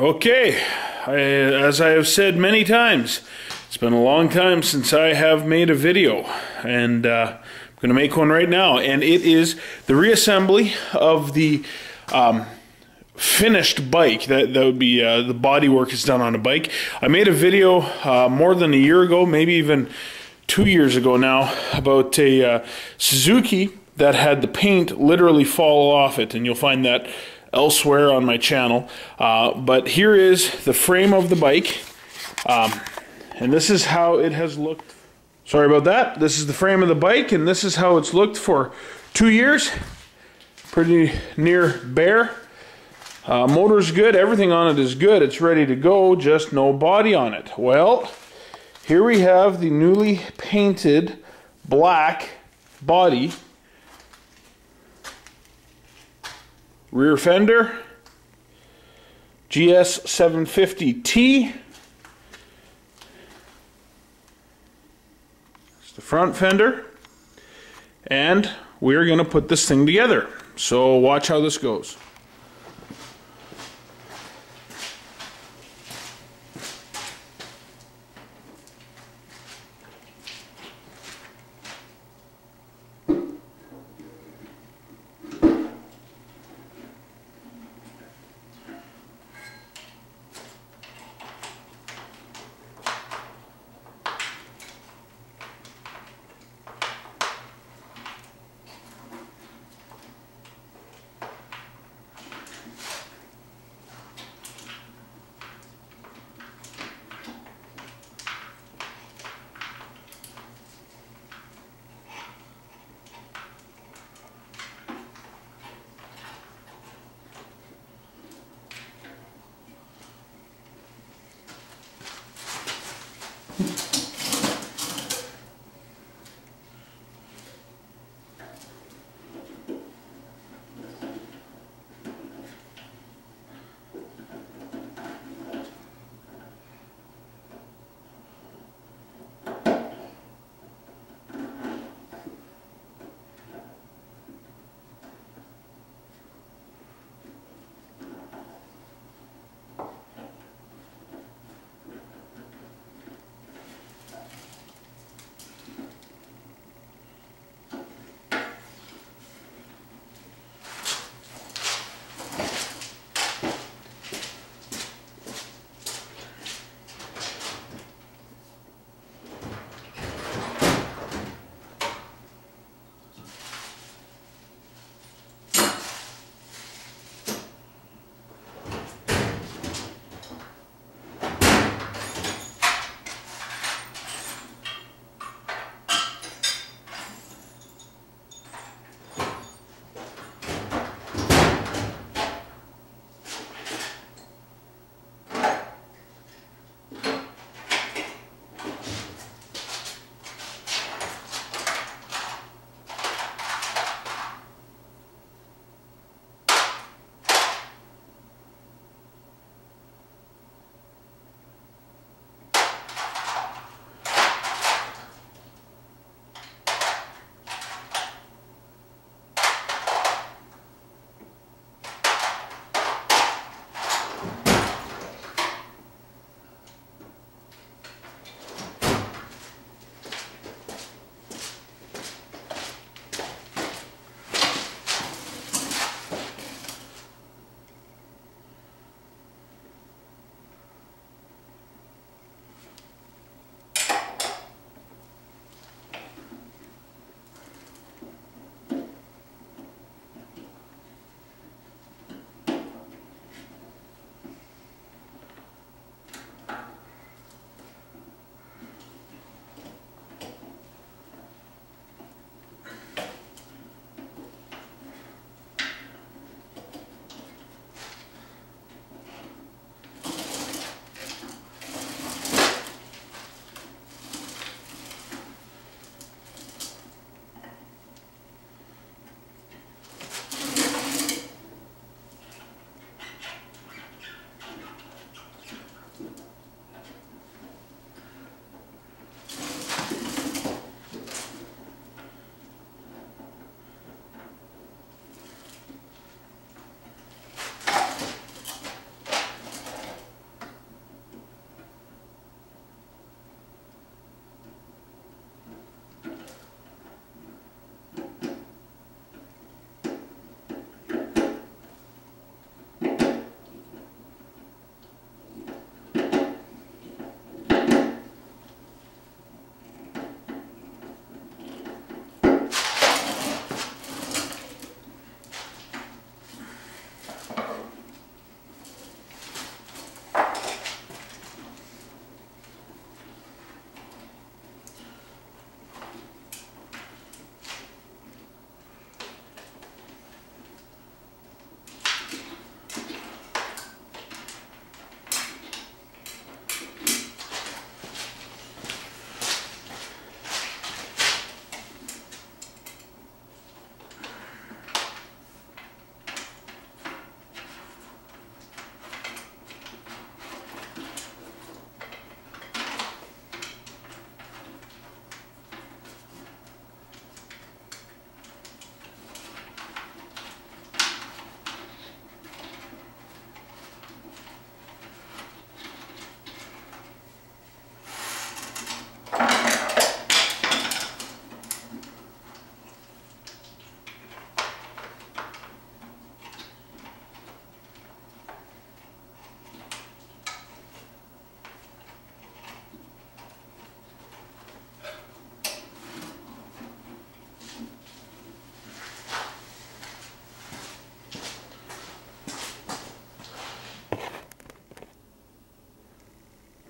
Okay, as I have said many times, it's been a long time since I have made a video, and I'm going to make one right now, and it is the reassembly of the finished bike. That would be the body work is done on a bike. I made a video more than a year ago, maybe even 2 years ago now, about a Suzuki that had the paint literally fall off it, and you'll find that elsewhere on my channel. But here is the frame of the bike, and this is how it has looked. Sorry about that. This is the frame of the bike, and this is how it's looked for 2 years. Pretty near bare. Motor's good, everything on it is good, it's ready to go, just no body on it. Well, here we have the newly painted black body. Rear fender, GS 750T. It's the front fender. And we're going to put this thing together. So watch how this goes.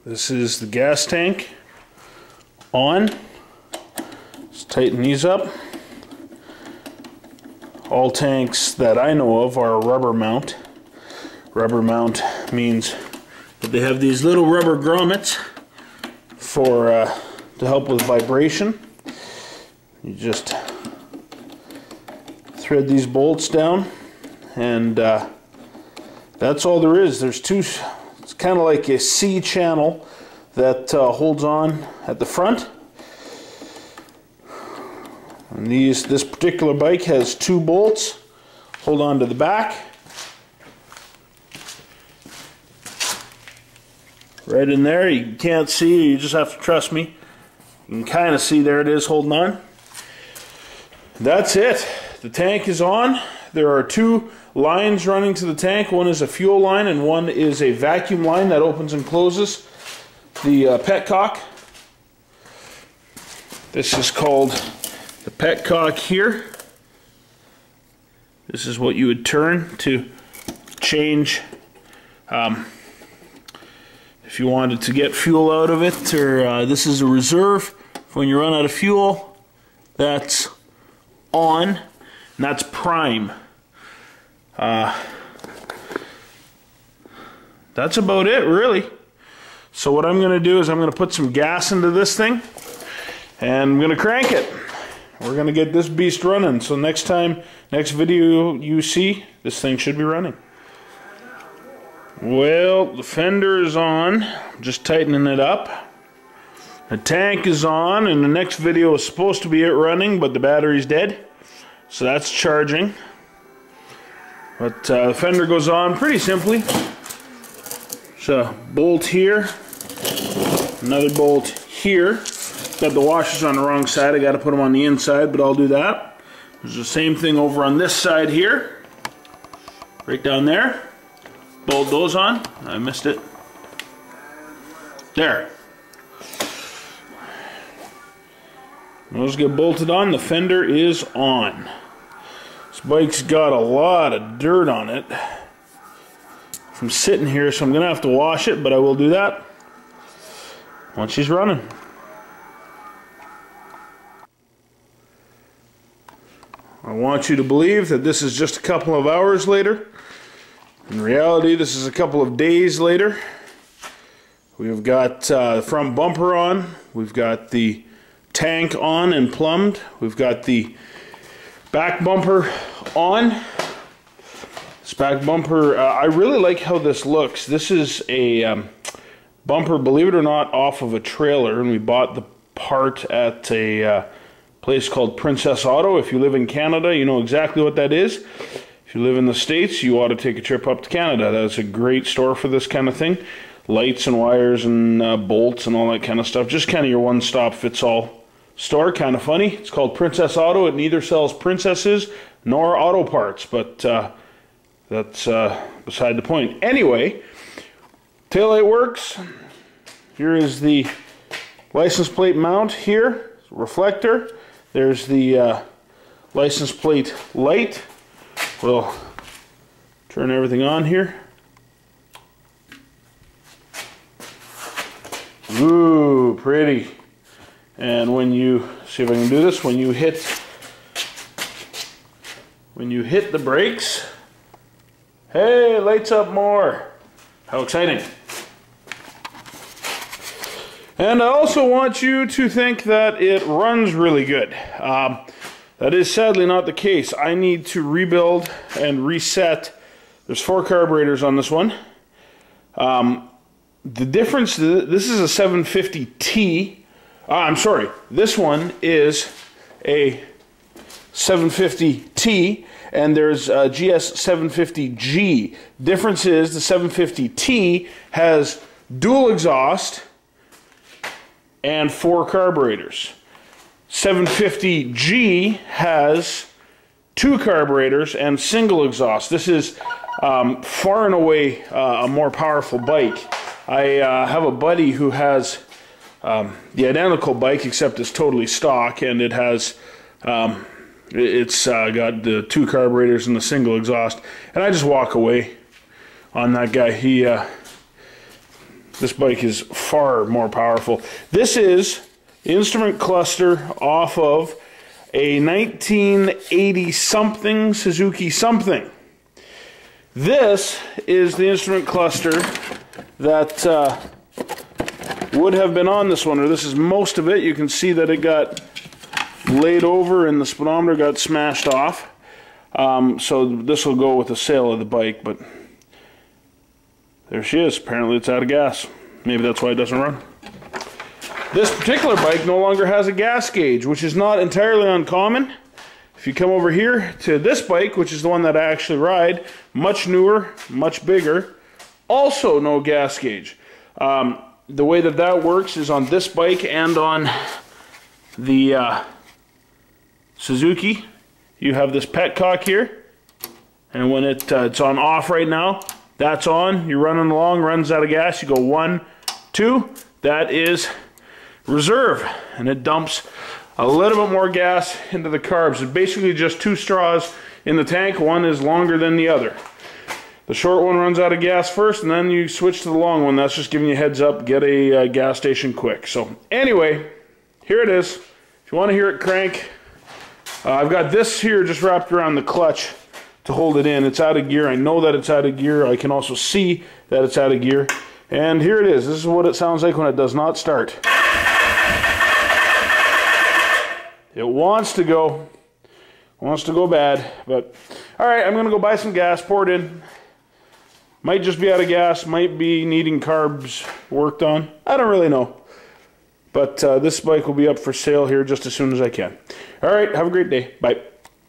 This is the gas tank on. Let's tighten these up. All tanks that I know of are a rubber mount. Rubber mount means that they have these little rubber grommets for to help with vibration. You just thread these bolts down, and that's all there is. There's two. It's kind of like a C channel that holds on at the front. And this particular bike has two bolts. Hold on to the back. Right in there. You can't see. You just have to trust me. You can kind of see there it is holding on. That's it. The tank is on. There are two lines running to the tank. One is a fuel line and one is a vacuum line that opens and closes the petcock. This is called the petcock here. This is what you would turn to change if you wanted to get fuel out of it, or this is a reserve. When you run out of fuel, that's on, and that's prime. That's about it, really. So what I'm going to do is I'm going to put some gas into this thing, and I'm going to crank it. We're going to get this beast running. So next video you see, this thing should be running. Well, the fender is on. Just tightening it up. The tank is on, and the next video is supposed to be it running, but the battery's dead. So that's charging. But the fender goes on pretty simply. There's a bolt here, another bolt here. Got the washers on the wrong side. I got to put them on the inside, but I'll do that. There's the same thing over on this side here. Right down there. Bolt those on. I missed it. There. Those get bolted on. The fender is on. This bike's got a lot of dirt on it from sitting here, so I'm going to have to wash it, but I will do that once she's running. I want you to believe that this is just a couple of hours later. In reality, this is a couple of days later. We've got the front bumper on. We've got the tank on and plumbed. We've got the back bumper on. This back bumper, I really like how this looks. This is a bumper, believe it or not, off of a trailer, and we bought the part at a place called Princess Auto. If you live in Canada, you know exactly what that is. If you live in the States, you ought to take a trip up to Canada. That's a great store for this kind of thing. Lights and wires and bolts and all that kind of stuff. Just kind of your one-stop-fits-all store. Kind of funny. It's called Princess Auto. It neither sells princesses nor auto parts, but that's beside the point. Anyway, taillight works. Here is the license plate mount here. Reflector. There's the license plate light. We'll turn everything on here. Ooh, pretty. And when you see if I can do this, when you hit the brakes, hey, lights up more. How exciting. And I also want you to think that it runs really good. That is sadly not the case. I need to rebuild and reset. There's 4 carburetors on this one. The difference, this is a 750T. I'm sorry, this one is a 750T, and there's a GS 750G. Difference is the 750T has dual exhaust and 4 carburetors. 750G has 2 carburetors and single exhaust. This is far and away a more powerful bike. I have a buddy who has the identical bike, except it's totally stock, and it has it's got the 2 carburetors and the single exhaust, and I just walk away on that guy. This bike is far more powerful. This is the instrument cluster off of a 1980 something Suzuki something. This is the instrument cluster that would have been on this one, or this is most of it. You can see that it got laid over and the speedometer got smashed off. So this will go with the sale of the bike, but there she is. Apparently it's out of gas. Maybe that's why it doesn't run. This particular bike no longer has a gas gauge, which is not entirely uncommon. If you come over here to this bike, which is the one that I actually ride, much newer, much bigger, also no gas gauge. The way that that works is on this bike and on the Suzuki, you have this petcock here, and when it's on off right now, that's on, you're running along, runs out of gas, you go 1, 2, that is reserve, and it dumps a little bit more gas into the carbs. It's basically just 2 straws in the tank, one is longer than the other. The short one runs out of gas first, and then you switch to the long one. That's just giving you a heads up, get a gas station quick. So anyway, here it is. If you want to hear it crank, I've got this here just wrapped around the clutch to hold it in. It's out of gear. I know that it's out of gear. I can also see that it's out of gear. And here it is. This is what it sounds like when it does not start. It wants to go bad, but all right, I'm going to go buy some gas, pour it in. Might just be out of gas, might be needing carbs worked on. I don't really know. But this bike will be up for sale here just as soon as I can. All right, have a great day. Bye.